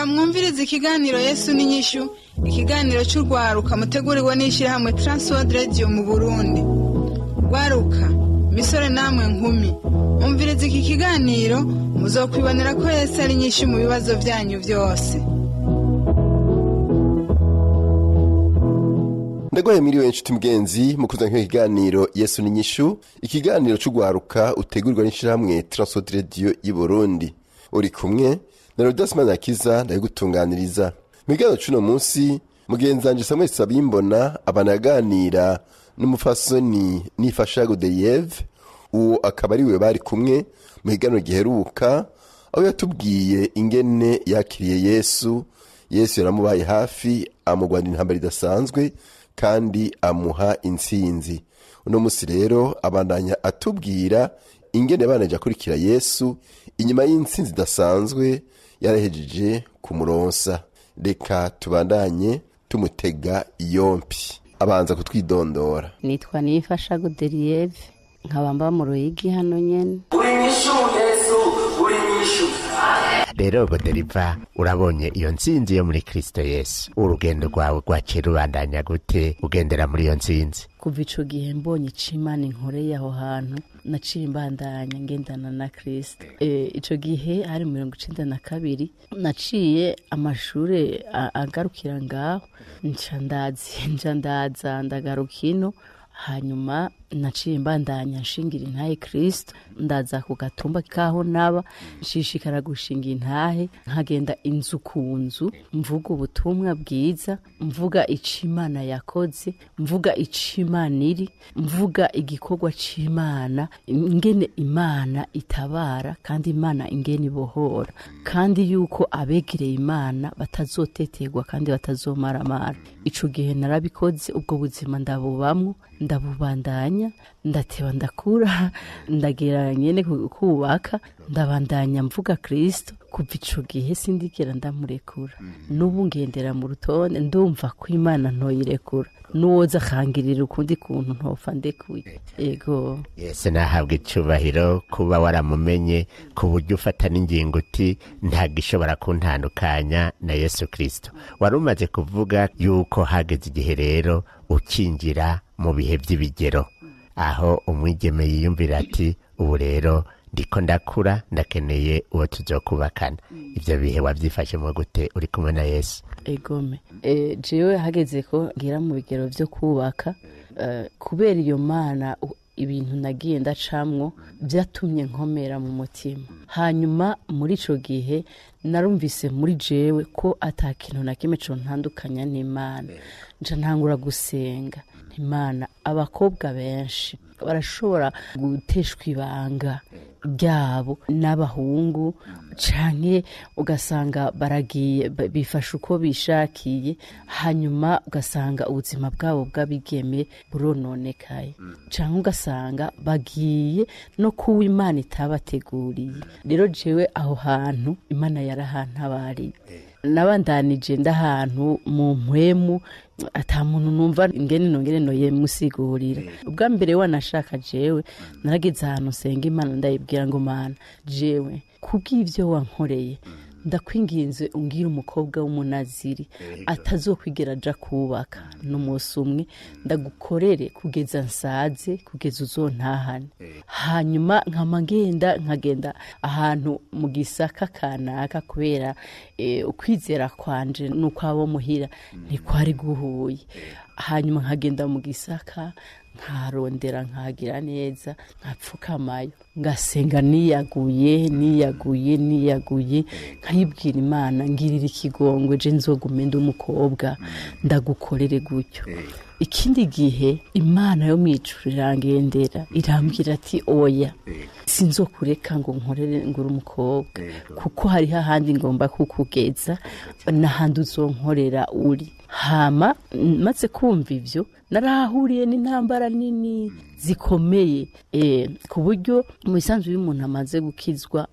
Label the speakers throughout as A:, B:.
A: Mwumviriza ikiganiro Yesu n'inyishu, ikiganiro cy'urwaruka mutegurirwa n'ishyirahamwe Transworld Radio mu Burundi. Rwaruka, misore namwe nkumi, mwumviriza iki kiganiro muzokwibonera ko Yesu ari nyinshi mu bibazo byanyu byose.
B: Ndagoye miriwe inshuti mgenzi mukuza nk'iki kiganiro Yesu n'inyishu, ikiganiro cy'urwaruka utegurirwa n'ishyirahamwe Transworld Radio y'u Burundi. Uri kumwe na Rodas Manakiza ndayigutunganiriza. Migano cuno munsi mugenzanje Samuel Sabimbona abanaganira n'umufasoni Nifasha Godelieve, uwo akaba ari we bari kumwe mu higano giheruka, aho yatubwiye ingene yakiriye Yesu. Yesu yaramubaye hafi, amugwanda intambara idasanzwe kandi amuha intsinzi. Uno munsi rero abandanya atubwira ingene banaje akurikira Yesu inyuma y'intsinzi idasanzwe yarahejeje kumuronsa. Reka tubandanye tumutega yompi. Abanza kutwidondora.
C: Nitwa Nifasha Godelieve, nkabamba mu Ruyigi hano nyene.
D: Urinyishu Yesu, urinyishu.
E: Rero Godelieve, urabonye iyo ntsinzi yo muri Kristo Yesu, urugendo rwawe rwaciye rubandanya gute ugendera muri iyo ntsinzi?
C: Kuva ico gihe mbonye icimana inkoreye aho hantu, naciye mbandanya ngendana na Kristo. Ico gihe hari 1992 naciye amashure agarukira ngaho, nca ndaza ndagarukino, hanyuma naciye mbandanya nshingira intahe Kristo, ndaza ku gatumba kaho naba nshishikara gushinga intahe, nkagenda inzu ku nzu, mvuga ubutumwa bwiza, mvuga icimana yakoze, mvuga icimana iri, mvuga igikorwa c'Imana, ingene Imana itabara kandi Imana ingene ibohora, kandi yuko abegereye Imana batazoteterwa kandi batazomaramara. Ico gihe narabikoze, ubwo buzima ndabubamwo, ndabubandanya, ndateba ndakura, ndagera nyene kubaka, ndabandanya mvuga Kristo. Kuva ico gihe sindigera ndamurekura, n'ubu ngendera mu rutonde, ndumva ko Imana ntoyirekura, nuwoza akangirira ukundi kuntu ntopfa ndekuye. Ego
E: Yesu nahabwa icubahiro kuba waramumenye ku buryo ufata n'ingingo uti ntagishobora kuntandukanya na Yesu Kristo. Wari umaze kuvuga yuko hageze igihe rero ukinjira mu bihe by'ibigero, aho umwigeme yiyumvira ati ubu rero ndiko ndakura, ndakeneye uwo tuzokubakana. Ivyo bihe wavyifashemo gute uri kumwe na Yesu?
C: Egome, jewe hageze ko ngira mu bigero vyo kubaka, kubera iyo Mana ibintu nagiye ndacamwo byatumye nkomera mu mutima. Hanyuma muri ico gihe narumvise muri jewe ko atakintu na kimwe co ntandukanya n'Imana. Nca ntangura gusenga, Imana, abakobwa benshi barashobora guteshwa ibanga ryabo n'abahungu, canke ugasanga baragiye bifasha uko bishakiye, hanyuma ugasanga ubuzima bwabo bw'abigeme burononekaye, canke ugasanga bagiye no kuwa Imana itabateguriye. Rero jewe aho hantu Imana yarahantabariye, nabandanije ndahantu mu mpwemu, ata muntu numva ingene noyemusigurira. Ubwa mbere wanashaka jewe narageze ahantu senga Imana, ndayibwira ngo Mana, jewe kubw'ivyo wankoreye ndakwinginze ungira umukobwa w'umunaziri atazokwigera aja kubaka n'umunsi umwe, ndagukorere kugeza nsaze, kugeza uzontahane. Hanyuma nkagenda ahantu mu gisaka kanaka, kubera ukwizera kwanje nuko abo muhira ntikwari guhuye. hanyuma nkagenda mu gisaka nkarondera nkagira neza nkapfukamayo ngasenga niyaguye nkayibwira Imana ngirira ikigongwe je nzogume ndi umukobwa ndagukorere gutyo. Ikindi gihe Imana yo mwijuru irangendera irambwira ati oya sinzokureka ngo nkorere ngura umukobwa kuko hari hahandi ngomba kukugeza n'ahandi uzonkorera uri. Hama maze kumva ivyo narahuriye n'intambara nini zikomeye ku buryo mu bisanzwe y'umuntu amaze gukizwa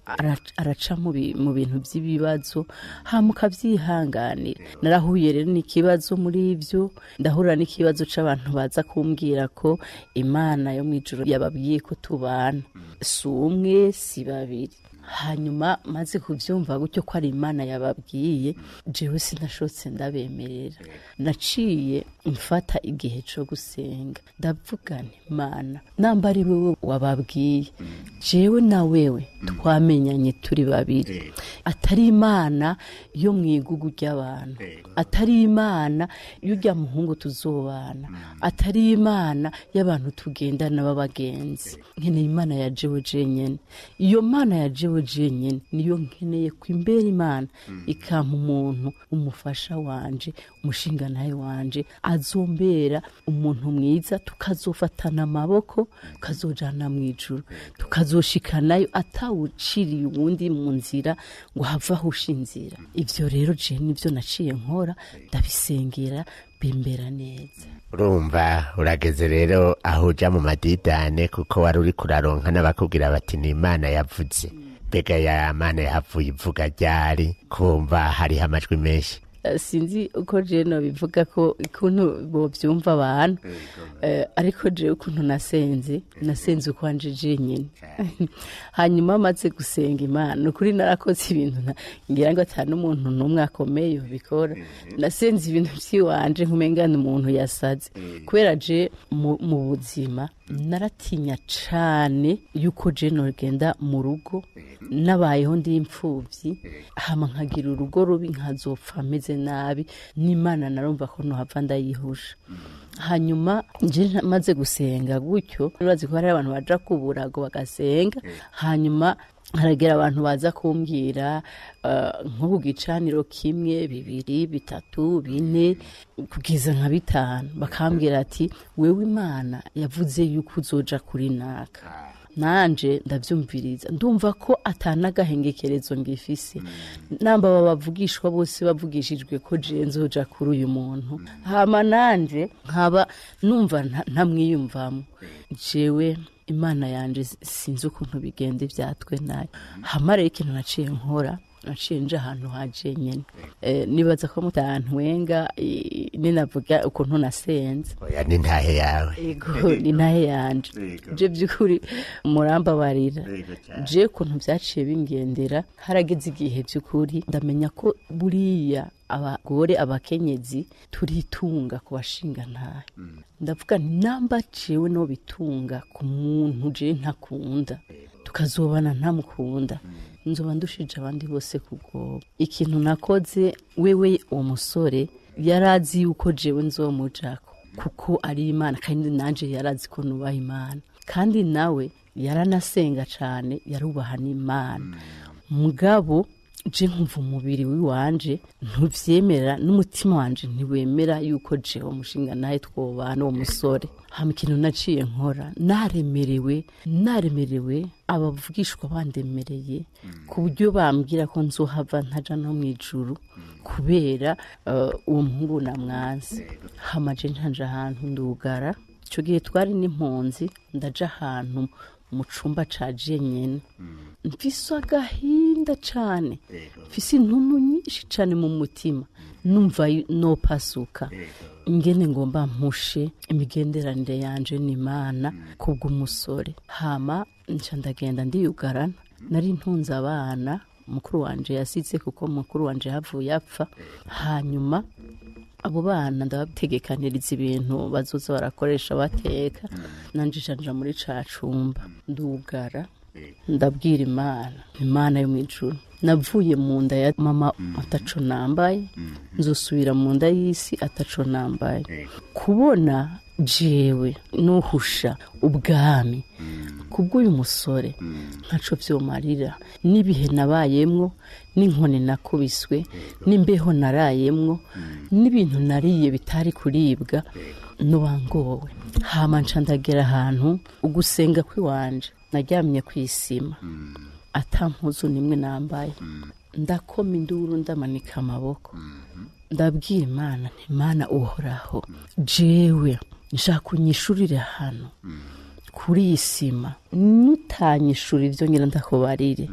C: araca mu bintu by'ibibazo hama ukavyihanganira. Narahuye rero n'ikibazo muri ivyo, ndahura n'ikibazo c'abantu baza kumbwira ko Imana yo mwijuru yababwiye ko tubana si umwe si babiri. Hanyuma maze kuvyumva gutyo ko ari Imana yababwiye, jewe sinashotse ndabemerera. Naciye mfata igihe co gusenga ndavuga nti Mana namba ari wewe wababwiye, jewe na wewe twamenyanye turi babiri, atari Imana yo mwigugu ry'abantu, atari Imana y'urya muhungu tuzobana, atari Imana y'abantu tugendana b'abagenzi. Nkeneye Imana ya jewe jenyene. Iyo Mana ya jewe jenyene niyo nkeneye ko imbere Imana ikampa umuntu umufasha wanje, umushingantahe wanje azombera umuntu mwiza, tukazofatana amaboko tukazojana mwijuru, tukazoshikanayo atawuciriye uwundi mu nzira ngo hava husha inzira. Ivyo rero je nivyo naciye nkora ndabisengera bimbera neza.
E: Urumva urageze rero aho uja mu madidane kuko wari uri kuraronka n'abakubwira bati ni Imana yavuze. Mbega ya Mana yahavuye ivuga ryari kumva hariho amajwi menshi?
C: Sinzi uko je no bivuga ko ikuntu bovyumva abantu, ariko je ukuntu nasenze uko anje jenyine. Hanyuma maze gusenga Imana ukuri narakoze ibintu ngira ngo atanu umuntu numwe akomeye bikora. Nasenze ibintu vyiwanje nkumengana umuntu yasaze, kubera je mu buzima naratinya cane yuko je nogenda mu rugo nabayeho ndi imfuvyi hama nkagira urugo rubi nkazopfa meze nabi, n'Imana narumva ko nohava ndayihusha. Hanyuma nje maze gusenga gutyo, urazi ko hari abantu baja kuburago bagasenga, hanyuma haragera abantu baza kumbwira nko ku gicaniro kimwe, bibiri, bitatu, bine kugeza nka bitanu, bakambwira ati wewe Imana yavuze yuko uzoja kuri naka. Nanje ndavyumviriza ndumva ko atanagahengekerezo ngifise, namba babavugishwa bose bavugishijwe ko je nzoja kuri uyu muntu. Hama nanje nkaba numva ntamwiyumvamo. Jewe Imana yanje sinzi ukuntu bigenda ivyatwe nayo. Hama rero ikintu naciye nkora, naciye nje ahantu haje nyene. Nibaza ko mutantwenga ninavuga ukuntu nasenze.
E: Oya ni ntahe yawe.
C: Ego ni ntahe yanje. Je byukuri muramba barira. Je ukuntu vyaciye bingendera, harageze igihe byukuri ndamenya ko buriya abagore abakenyezi turitunga ku bashinga ntahe. Ndavuga namba jewe no bitunga ku muntu je ntakunda, tukazobana ntamukunda, nzoba ndushije abandi bose kugoba. Ikintu nakoze, wewe uwo musore yarazi yuko jewe nzomujako kuko ari Imana, kandi nanje yarazi ko nubaha Imana, kandi nawe yaranasenga cane, yarubaha n'Imana. Mugabo je nkumva umubiri wiwanje ntuvyemera, n'umutima wanje ntiwemera yuko je umushinga naye twobana uwo musore. Hama ikintu naciye nkora, naremerewe abavugishwa bandemereye ku buryo bambwira ko nzohava ntaja no mwijuru kubera uwo muhungu namwanze. Hama je ntanje ahantu ndugara, ico gihe twari n'impunzi, ndaja ahantu mu cumba ca jenyene, mfise agahinda cane, mfise intuntu nyinshi cane mu mutima, numva nopasuka ingene ngomba mpushe imigenderanire yanje n'Imana kubw'umusore. Hama nca ndagenda ndiyugarana, nari ntunze abana, mukuru wanje yasize kuko mukuru wanje havuye apfa. Hanyuma abo bana ndabategekaniriza ibintu bazoza barakoresha bateka, nanje canja muri ca cumba ndugara. ndabwira imana yo mu ijuru, navuye mu nda ya mama ataco nambaye, nzosubira mu nda y'isi ataco nambaye. Kubona jewe nuhusha ubwami kubw'uyu musore ntaco vyomarira, n'ibihe nabayemwo, n'inkoni nakubiswe, n'imbeho narayemwo, n'ibintu nariye bitari kuribwa, nubangowe. Hama nca ndagera ahantu ugusenga kwiwanje, naryamye kw'isima ata mpuzu nimwe nambaye, ndakoma induru, ndamanika amaboko, ndabwira Imana uhoraho, jewe nshaka unyishurire hano kuri iyi sima, nutanyishura ivyo ngira ndakubarire,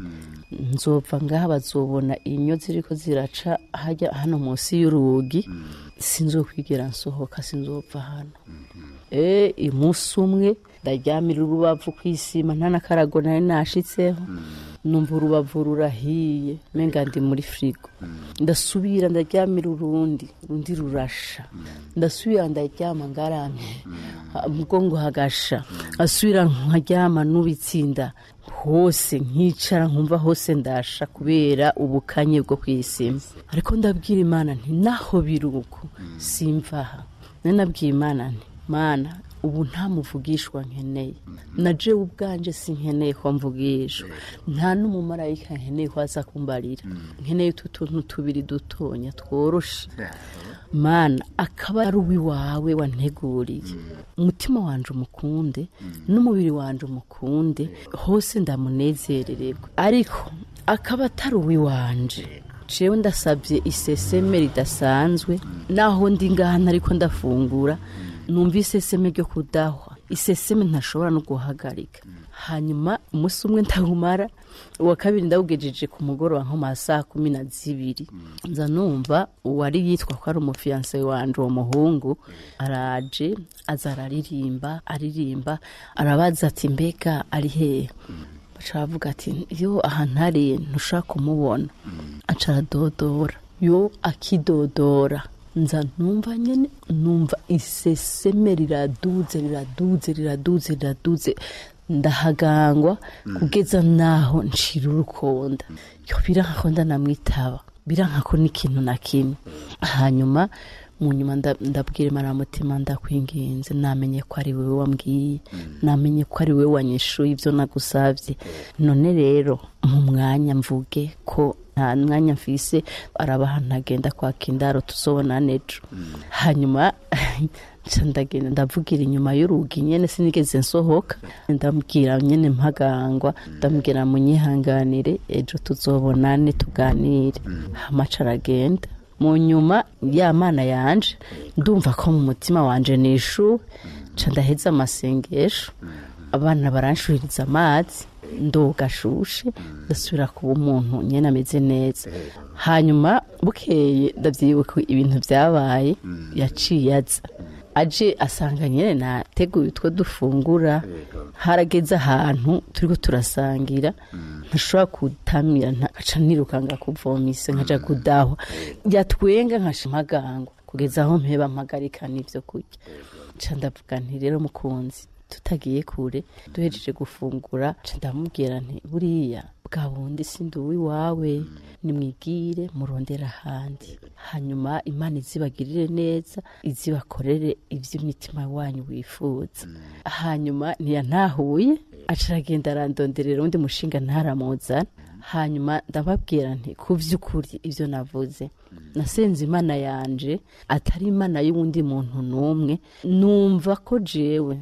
C: nzopfa ngaha bazobona inyo ziriko ziraca hano munsi y'urugi, sinzokwigera nsohoka, sinzopfa hano. Umunsi umwe ndaryamira urubavu kw'isima, nta n'akarago nari nashitseho, numva urubavu rurahiye menga ndi muri frigo, ndasubira ndaryamira urundi rurasha, ndasubira ndaryama ngaramye umugongo hagasha, asubira nkaryama n'ubitsinda hose, nkicara nkumva hose ndasha kubera ubukanye bwo kw'isima. Ariko ndabwira Imana nti naho biruko simvaha. Nabwiye Imana nti Mana, ubu nta muvugishwa nkeneye, na jewe ubwanje sinkeneye ko mvugishwa, nta n'umumarayika nkeneye ko aza kumbarira, nkeneye utuntu tubiri dutonya tworoshe. Mana, akaba ari uwiwawe wanteguriye, umutima wanje umukunde, n'umubiri wanje umukunde, hose ndamunezerererwa. Ariko akaba atari uwiwanje, jewe ndasabye iseseme ridasanzwe, naho ndi ngaha ariko ndafungura, numva iseseme ryo kudahwa, iseseme ntashobora no guhagarika. Hanyuma umunsi umwe ndahumara, uwa kabiri ndawugejeje ku mugoroba nko mu saa 12, nza numva uwari yitwa ko ari umufiance wanje uwo muhungu araje, aza aririmba, arabaza ati mbega ari hehe? Bacavuga ati yo ahantu ari ntushaka kumubona. Acaradodora, yo akidodora nza numva iseseme riraduze, ndahagangwa kugeza naho nshira urukonda. Yo biranka ndanamwitaba, biranka ko n'ikintu na kimwe. Hanyuma mu nyuma ndabwira Imana mutima, ndakwinginze, namenye ko ari wewe wambwiye, namenye ko ari wewe wanyishuye ivyo nagusavye, none rero mu mwanya mvuge ko nta mwanya mfise, arabaha ntagenda kwa kindaro tuzobona nejo. Hanyuma ndagenda ndavugira inyuma y'urugi nyene, sinigeze nsohoka, ndambwira nyene mpagangwa, ndambwira munyihanganire, ejo tuzobonane tuganire. Hamaca aragenda. Mu nyuma ya Mana yanje ndumva ko mu mutima wanje nishu, ca ndaheza amasengesho, abana baranshuririza amazi, ndogashushe, ndasubira kuba umuntu nyene ameze neza. Hanyuma bukeye ndavyibuka ibintu vyabaye, yaciye aje asanga nyene nateguye utwo dufungura, harageze ahantu turiko turasangira, ntashobora kutamira, nkaca nirukanga kuvomisa, nkaja kudahwa, yatwenga nkashimagangwa kugeza aho mpeba mpagarika n'ivyo kurya. Ca ndavuga nti rero mukunzi, tutagiye kure, duhejeje gufungura, ca ndamubwira nti buriya bwa bundi sindi uwiwawe, nimwigire murondera ahandi, hanyuma Imana izibagirire neza, izibakorere ivy'imitima wanyu wifuza. Hanyuma ntiyantahuye, aca aragenda arandonderera undi mushinga ntaramuzana. Hanyuma ndababwira nti ku vy'ukuri ivyo navuze, nasenze Imana yanje atari Imana y'uwundi muntu n'umwe, numva ko jewe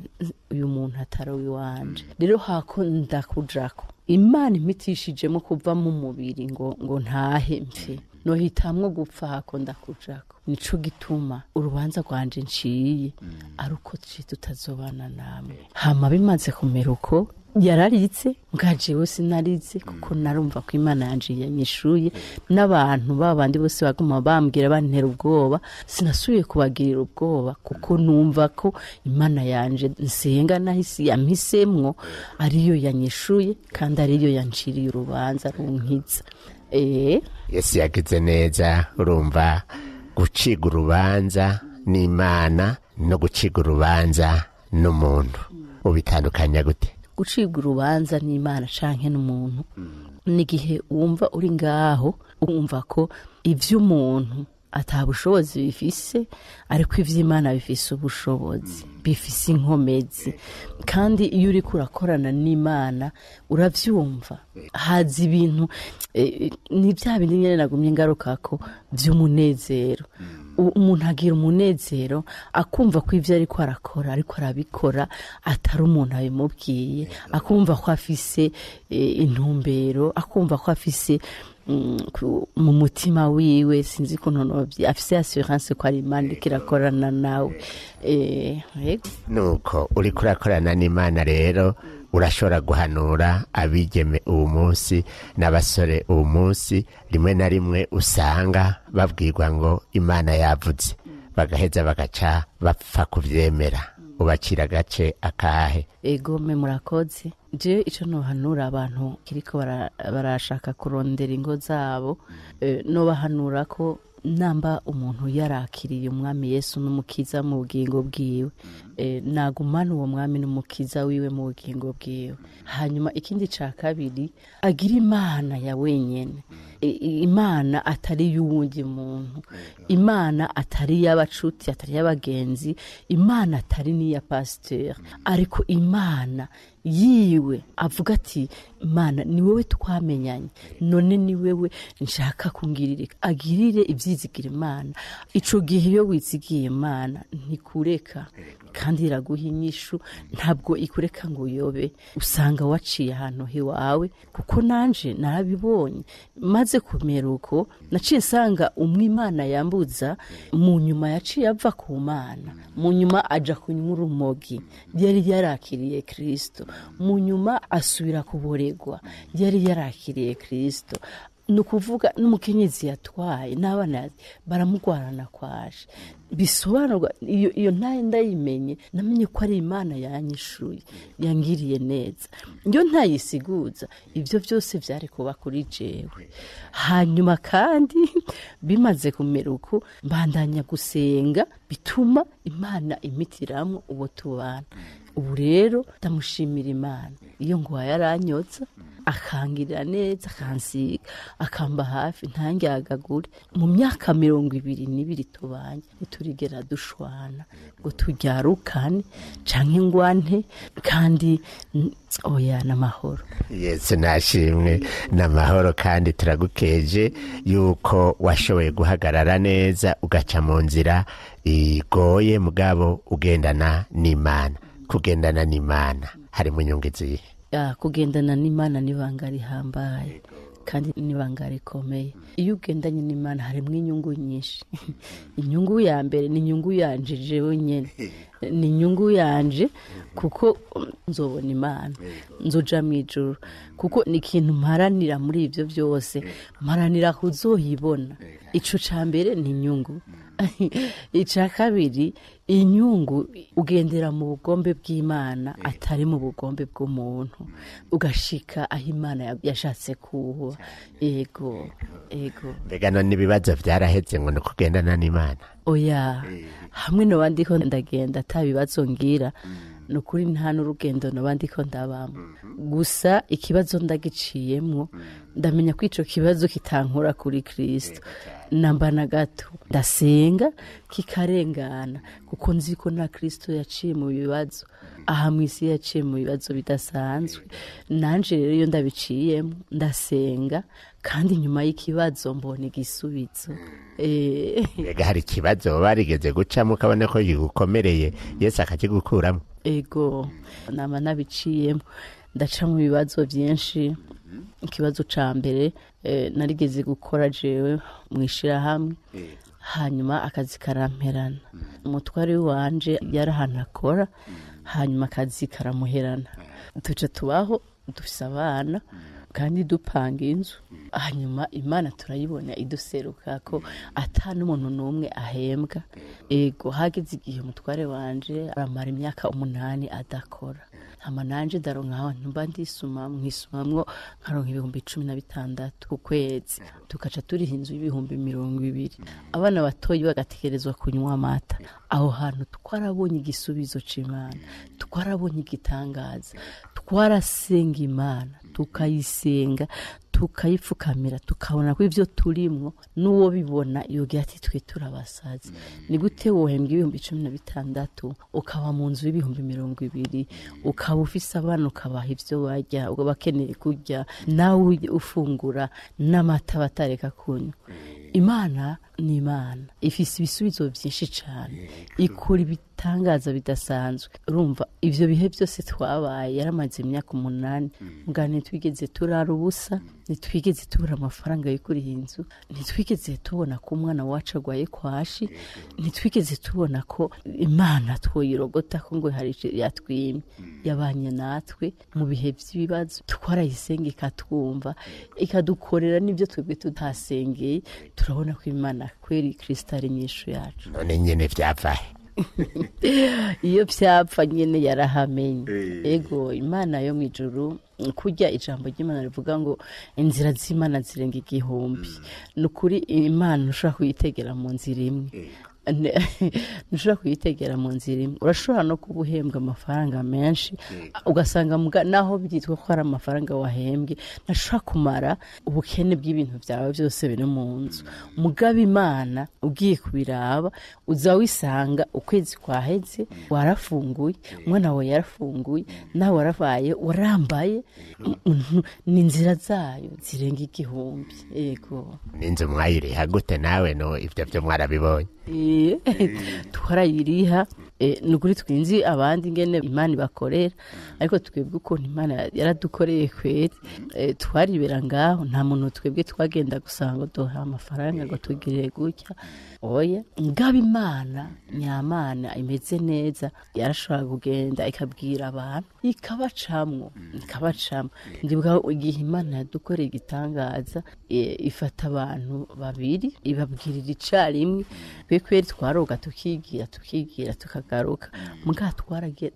C: uyu muntu atari uwiwanje. Rero hako ndakujako Imana imitishijemo kuva mu mubiri ngo ntahe mfe, nohitamwo gupfa hako ndakujako. Nico gituma urubanza rwanje nciye ari uko tutazobana namwe. Hama bimaze kumera uko, yararitse ngajewe sinarize, kuko narumva ko Imana yanje yanyishuye, n'abantu babandi bose baguma bambwira bantera ubwoba, sinasubiye kubagirira ubwoba, kuko numva ko Imana yanje nsenga nahisi yampisemwo ariyo yanyishuye, kandi ariyo yanciriye urubanza runkiza.
E: Yesu yagize neza. Urumva guciga urubanza n'Imana no guciga urubanza n'umuntu ubitandukanya gute?
C: gucibwa urubanza n'Imana canke n'umuntu n'igihe wumva uri ngaho wumva ko ivy'umuntu atabushobozi bifise ariko ivy'Imana bifise ubushobozi bifise inkomezi kandi iyo uri kurakorana n'Imana uravyumva haza ibintu ni bya bindi nyene nagumye ngarukako vy'umunezero umuntu agira umunezero akumva ko ivyo ariko arakora ariko arabikora atari umuntu abimubwiye akumva ko afise intumbero akumva ko afise mu mutima wiwe sinzi ko nonobye afise assurance ko ari Imana ikirakorana nawe
E: nuko uri kurakorana n'Imana rero urashobora guhanura abigeme ubu munsi n'abasore ubu munsi rimwe na rimwe usanga babwirwa ngo Imana yavuze bagaheza bagaca bapfa kuvyemera ubacira gace akahe
C: ego me murakoze je ico nohanura abantu kiriko barashaka kurondera ingo zabo no bahanura ko namba umuntu yarakiriye umwami Yesu n'umukiza mu bugingo bwiwe nagumana uwo mwami n'umukiza wiwe mu bugingo bwiwe hanyuma ikindi ca kabiri agira Imana ya wenyene Imana atari y'uwundi muntu Imana atari y'abacuti atari y'abagenzi Imana atari n'iya pasteur ariko Imana yiwe avuga ati Imana ni wewe twamenyanye none ni wewe nshaka kungirire agirire ibyizigira Imana ico gihe iyo wizigiye Imana ntikureka kandi iraguha inyishu ntabwo ikureka ngo uyobe usanga waciye ahantu hiwawe kuko nanje narabibonye maze kumera uko naciye sanga Imana yambuza mu nyuma yaciye ava ku Mana mu nyuma aja kunywa urumogi yari yarakiriye Kristo mu nyuma asubira kuboregwa yari yarakiriye Kristo nukuvuga n'umukenyezi yatwaye n'abana baramugwarana kwaje bisobanurwa iyo ntaye ndayimenye namenye ko ari Imana yanyishuye yangiriye neza iyo ntayisiguza ivyo byose vyari kuba kuri jewe hanyuma kandi bimaze kumera uko mbandanya gusenga bituma Imana imitiramwo uwo tubana ubu rero ndamushimira Imana iyo ngo yaranyotsa akangirira neza akansiga akamba hafi ntangyagagure mu myaka 22 tubanye ntiturigera dushwana ngo turyarukane canke ngwante kandi oya n'amahoro
E: Yesu nashimwe n'amahoro kandi turagukeje yuko washoboye guhagarara neza ugaca mu nzira igoye mugabo ugendana n'Imana kugendana n'Imana hari mu nyungu zihe
C: kugendana n'Imana nibanga rihambaye kandi nibanga rikomeye iyo ugendanye n'Imana harimo inyungu nyinshi inyungu ya mbere ni inyungu yanje jewe nyene ni inyungu yanje kuko nzobona Imana nzoja mwijuru kuko ni ikintu mparanira muri ivyo byose mparanira kuzoyibona ico ca mbere ni inyungu ica kabiri inyungu ugendera mu bugombe bw'Imana atari mu bugombe bw'umuntu ugashika aho Imana yashatse kuba ego
E: mbega none ibibazo vyaraheze ngo nukugendana n'Imana
C: oya hamwe no bandiko ndagenda atabibazo ngira nukuri nta n'urugendo no bandiko ndabamo gusa ikibazo ndagiciyemwo ndamenya ko ico kibazo kitankura kuri Kristo nambana gato ndasenga kikarengana kuko nzi ko na Kristo yaciye mu bibazo aha mwisi yaciye mu bibazo bidasanzwe nanje rero iyo ndabiciyemo ndasenga kandi nyuma y'ikibazo mbona igisubizo
E: mbega hari ikibazo barigeze gucamo ukabona ko gigukomereye Yesu akakigukuramo
C: ego nama nabiciyemo ndaca mu bibazo byinshi ikibazo ca mbere narigeze gukora jewe mwishira hamwe hanyuma akazi karamperana umutware wanje yarahantu akora hanyuma akazi karamuherana tuca tubaho dufise abana kandi dupanga inzu hanyuma Imana turayibona iduseruka ko ata n'umuntu n'umwe ahembwa ego hageze igihe umutware wanje aramara imyaka 8 adakora hama nanje ndaronka ahantu mba nkisumamwo nkaronka 16,000 ku kwezi, tukaca turiha inzu y'ibihumbi 200. Abana batoyi bagatekerezwa kunywa amata. Aho hantu twarabonye igisubizo c'Imana, twarabonye igitangaza, twarasenga Imana tukayisenga tukayipfukamira, tukabona ko ivyo turimwo n'uwo bibona yogira ati twe turabasazi. Ni gute wohembwa 16,000 ukaba mu nzu y'ibihumbi 200, ukaba ufise abana ukabaha ivyo barya, ubwo bakeneye kurya, nawe ufungura n'amata batareka kunywa. Imana ni Imana ifise ibisubizo byinshi cyane, ikora ibitangaza bidasanzwe. Urumva ivyo bihe byose twabaye yaramaze imyaka 8, mugane twigeze turara ubusa, nitwigeze tubura amafaranga yo kuriha inzu, nitwigeze tubona ko umwana wacu agwaye kwashi, nitwigeze tubona ko Imana twoyirogota ko ngo hari yatwimye. Yabanye natwe mu bihe by'ibibazo, twarayisenga ikatwumva, ikadukorera n'ibyo twebwe tutasengeye. Turabona ko Imana kweri Kristo ari nyishu yacu.
E: None nyene vyavahe?
C: Iyo byapfa nyene yarahamenye. Ego Imana yo mwijuru, kurya ijambo ry'Imana rivuga ngo inzira z'Imana zirenga 1,000. Nukuri Imana ushaka kuyitegera mu nzira imwe. Ntushobora kuyitegera mu nzira imwe. Urashobora no kubuhembwa amafaranga menshi, ugasanga naho byitwa ko ari amafaranga wahembwe ntashobora kumara ubukene bw'ibintu byawe byose biri mu nzu. Mugabo Imana ugiye kubiraba uza wisanga ukwezi kwaheze warafunguye, umwana wawe yarafunguye, nawe warabaye warambaye. Ni inzira zayo zirenga 1,000. Ego
E: n'inzu mwayiriha gute nawe? No ivyo byo mwarabibonye?
C: Twarayiriha. Nukuri twinzi abandi ngene Imana ibakorera, ariko twebwe uko Imana yaradukoreye kweri. Twaribera ngaho, nta muntu twebwe twagenda gusanga doha amafaranga ngo tugire gutya. Oya, ngaba Imana nyamana imeze neza, yarashobora kugenda ikabwira abantu ikabacamwo. Ndibuka igihe Imana yadukoreye igitangaza, ifata abantu babiri ibabwirira icarimwe. Kweri twaroga tukigira tukagaruka. Muga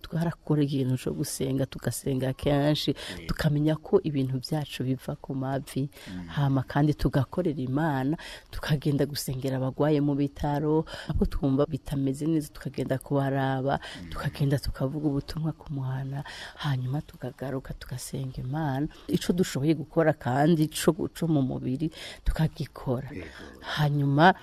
C: twarakora ikintu cyo gusenga, tugasenga kenshi, tukamenya ko ibintu byacu biva ku mavi. Hama kandi tugakorera Imana, tukagenda gusengera abagwaye mu bitaro, abo twumva bitameze neza tukagenda kubaraba, tukagenda tukavuga ubutumwa ku muhana, hanyuma tukagaruka tugasenga Imana. Ico dushoboye gukora kandi ico mu mubiri tukagikora. Hanyuma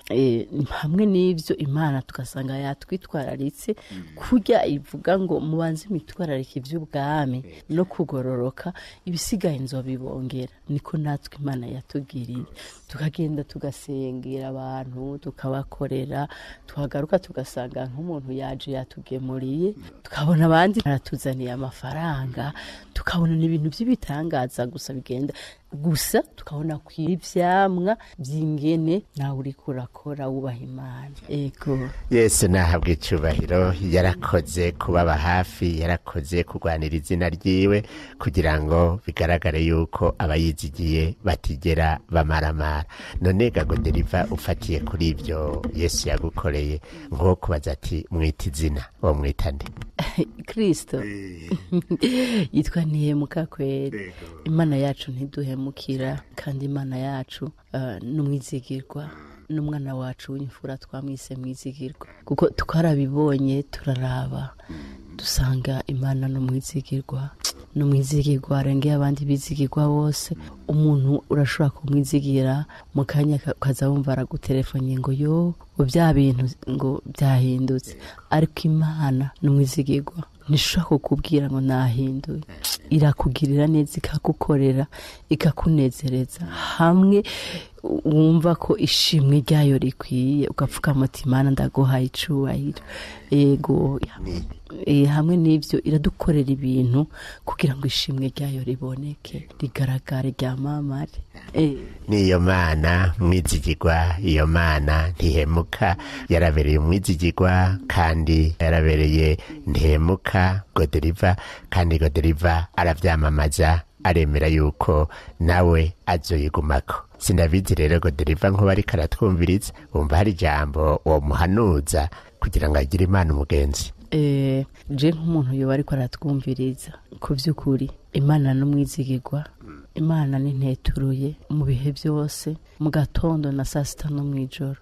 C: hamwe n'ivyo Imana tugasanga yatwitwararitse, kurya ivuga ngo mubanze mitwararike ivy'ubwami no kugororoka, ibisigaye nzobibongera. Niko natwe Imana yatugiriye. Tukagenda tugasengera abantu, tukabakorera, tuhagaruka tugasanga nk'umuntu yaje yatugemuriye, tukabona abandi baratuzaniye amafaranga, tukabona n'ibintu by'ibitangaza gusa bigenda gusa, tukabona kw'ivyamwa by'ingene nawe uri kurakora wubaha Imana. Ego
E: Yesu nahabwe icubahiro, yarakoze kubaba hafi, yarakoze kurwanira izina ryiwe kugira ngo bigaragare yuko abayizigiye batigera bamaramara. None Godeliva, ufatiye kuri ibyo Yesu yagukoreye, ngo kubaza ati mwita izina, uwo mwita nde?
C: Kristo yitwa Ntihemuka kweri. Imana yacu ntiduhemukira, kandi Imana yacu n'umwizigirwa. N'umwana wacu w'imfura twamwise mwizigirwa, kuko twarabibonye turaraba dusanga Imana n'umwizigirwa. N'umwizigirwa arengeye abandi bizigirwa bose. Umuntu urashobora kumwizigira mu kanya kaza wumva aragutelefone ngo yo bya bintu ngo byahindutse, ariko Imana n'umwizigirwa nishobora kukubwira ngo nahinduye. Irakugirira neza, ikagukorera, ikakunezereza, hamwe wumva ko ishimwe ryayo rikwiye, ugapfuka Imana ndaguhaye icubahiro. Ego hamwe n'ivyo iradukorera ibintu kugira ngo ishimwe ryayo riboneke, rigaragare, ryamamare.
E: Niyo Mana mwizigirwa, iyo Mana Ntihemuka, yarabereye umwizigirwa kandi yarabereye Ntihemuka Godeliva, kandi Godeliva aravyamamaza, aremera yuko nawe azoyigumako. Sinabizi rero Godeliva nko bariko aratwumviriza, wumva hari ijambo uwo muhanuza kugira ngo agire Imana umugenzi?
C: je nk'umuntu yoba ariko aratwumviriza ku by'ukuri imana n'umwizigirwa, imana n'inteturuye mu bihe byose, mu gatondo na saa sita no mu ijoro.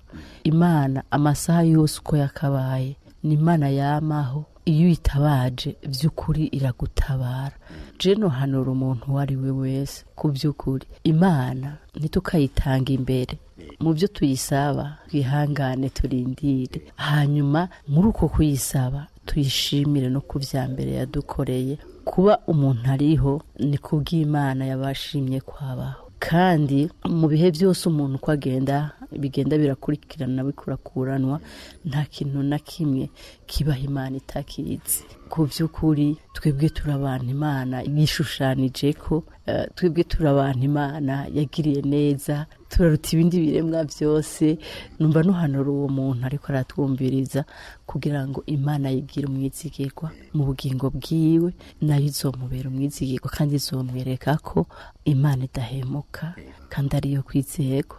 C: Imana amasaha yose uko yakabaye, ni imana yamaho, iyo uyitabaje by'ukuri iragutabara. je nohanura umuntu uwo ari we wese ku by'ukuri imana ntitukayitanga imbere mu byo tuyisaba, twihangane turindire, hanyuma muri uko kuyisaba tuyishimire no ku vya mbere yadukoreye. Kuba umuntu ariho ni kubw'Imana yabashimye kwabaho, kandi mu bihe byose umuntu uko agenda bigenda birakurikirana bikurakuranwa, nta kintu na kimwe kibaho Imana itakizi. Ku by'ukuri twebwe turabana Imana yishushanije ko, twebwe turabana Imana yagiriye neza, turaruta ibindi biremwa byose. Numva nuhanura uwo muntu ariko aratwumviriza kugira ngo Imana yigire umwizigirwa mu bugingo bwiwe, nayo izomubera umwizigirwa kandi izomwereka ko Imana idahemuka kandi ariyo kwizerwa.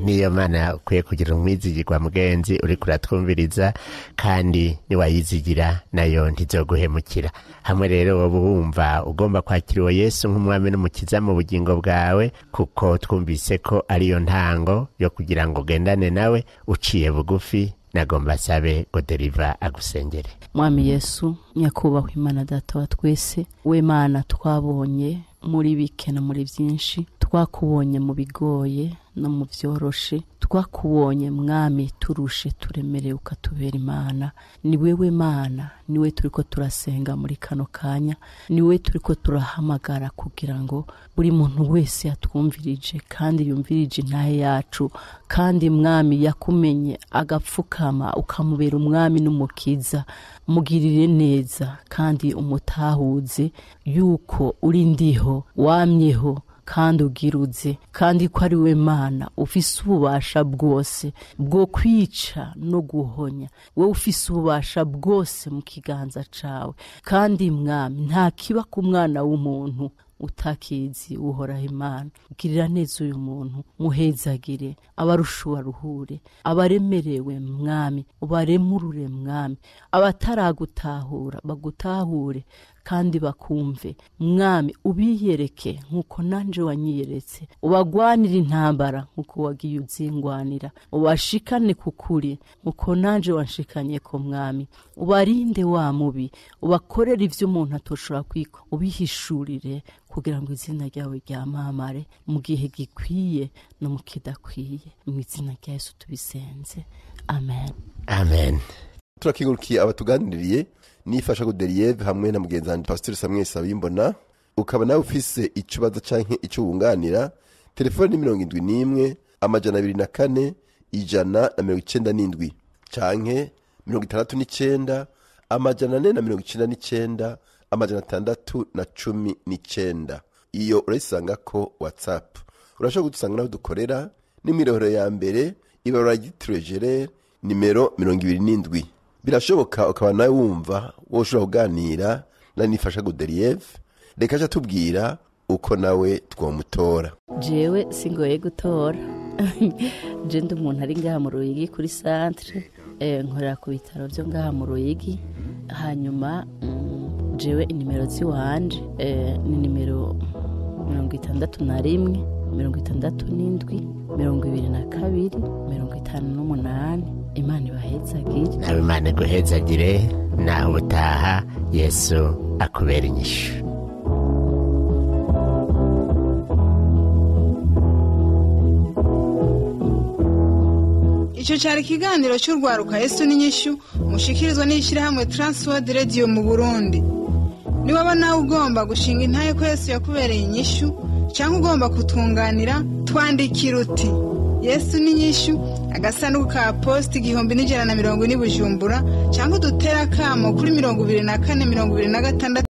E: Niyo Mana ukwiye kugira umwizigirwa mugenzi uri kuratwumviriza, kandi niwayizigira nayo ntizoguhemukira. Hamwe rero wowe wumva ugomba kwakira uwo Yesu nk'umwami n'umukiza mu bugingo bwawe, kuko twumvise ko ariyo ntango yo kugira ngo ugendane nawe uciye bugufi. Nagomba sabe Goderiva agusengere.
C: Mwami Yesu nyakubahwa Imana data wa twese, we Mana twabonye muri bike no muri byinshi, twakubonye mu bigoye no mu byoroshe, twakubonye mwami turushe turemerewe ukatubera Imana. Ni wewe Mana, ni we turiko turasenga muri kano kanya, ni we turiko turahamagara kugira ngo buri muntu wese yatwumvirije kandi yumvirije intahe yacu, kandi mwami yakumenye agapfukama ukamubera umwami n'umukiza, mugirire neza kandi umutahuze yuko uri ndiho wamyeho kandi ugiruze, kandi ko ari we Mana ufise ububasha bwose bwo kwica no guhonya. We ufise ububasha bwose mu kiganza cawe, kandi mwami nta kiba ku mwana w'umuntu utakizi. Uhoraho Imana, girira neza uyu muntu, muhezagire, abarusha ubaruhure, abaremerewe mwami ubaremurure mwami, abataragutahura bagutahure kandi bakumve mwami, ubiyereke nkuko nanje wanyiyeretse, ubagwanira intambara nkuko wagiye uzingwanira, ubashikane kukuri nkuko nanje wanshikanye ko mwami, ubarinde wa mubi, ubakorera ivyo umuntu atoshobora kwiko, ubihishurire kugira ngo izina ryawe ryamamare mu gihe gikwiye no mu kidakwiye. Mu izina rya Yesu tubisenze, amen.
E: Amen.
B: Turakigurukiye abatuganiriye nifasha Goderiva hamwe na mugenzi wanje Pastor Samuel Sabimbona. Ukaba nawe ufise ikibazo canke icyo wunganira, telefone ni 71 204 197 canke 69 499 619. Iyo urayisanga ko WhatsApp. Urashobora gudusanga naho dukorera ni mwirehoro ya mbere ibarura ry'Itrejere nimero 27. Birashoboka ukaba nawe wumva woshobora kuganira na nifasha Goderiva, reka aje tubwira uko nawe twomutora.
C: Jewe singoye gutora. Je ndi umuntu ari ngaha mu Ruyigi kuri centre, nkorera ku bitaro byo ngaha mu Ruyigi. Hanyuma jewe inimero ziwanje ni nimero 61 67 22 58. Imana ibahezagire.
E: Nawe Imana iguhezagire, naho ubutaha Yesu akubera inyishu.
A: Ico cyari ikiganiro cy'urwaruka Yesu n'inyishu, mushikirizwa n'ishyirahamwe Transworld Radio mu Burundi. Niwaba nawe ugomba gushinga intaye ko Yesu yakubereye inyishu, cyangwa ugomba kutunganira, twandikira uti Yesu n'inyishu, agasanduku ka posti 1140 Bujumbura, cyangwa dutera kamo kuri 24 26